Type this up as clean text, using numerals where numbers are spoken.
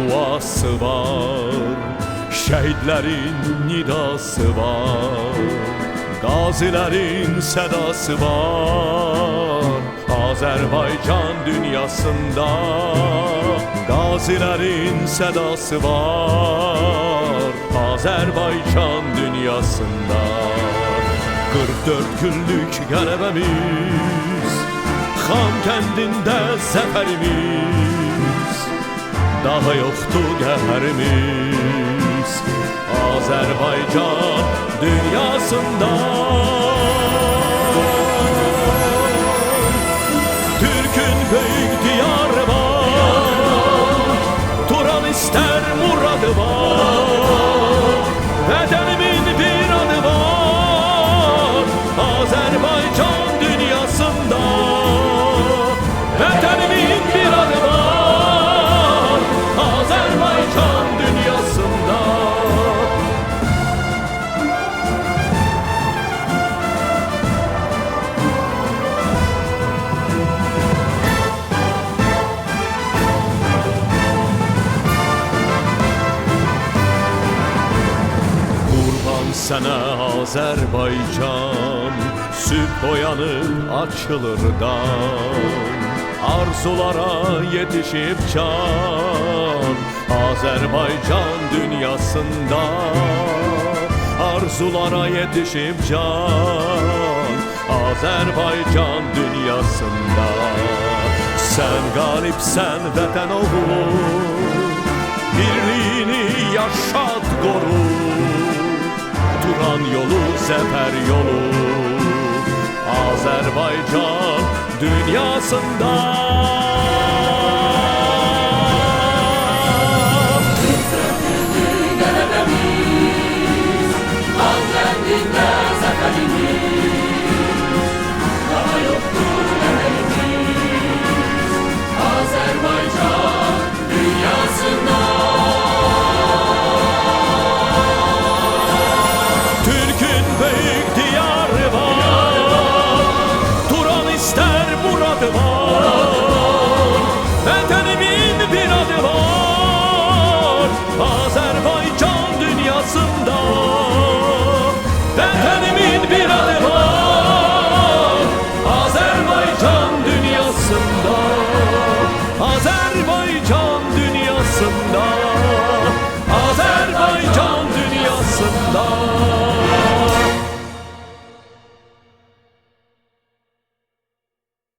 duası var, şehitlerin nidası var, gazilerin sedası var. Azerbaycan dünyasında gazilerin sedası var, Azerbaycan dünyasında. 44 günlük qələbəmiz, Xan kəndində zəfərimiz, daha yoxdur qəhərimiz Azərbaycan dünyasında. Türk'ün büyük diyarı var, Turan ister muradı var, bedenimin bir adı var Azerbaycan dünyasında. Bedenimin bir adı var Azerbaycan dünyasında. Sənə Azərbaycan, sübh oyanır açılır dan, arzulara yetişib can Azərbaycan dünyasında. Arzulara yetişib can Azərbaycan dünyasında. Sən qalibsən vətən oğlu, birliğini yaşat qoru, Turan yolu, zafer yolu Azerbaycan dünyasında. Qələbəmiz, xan kəndində zəfərimiz,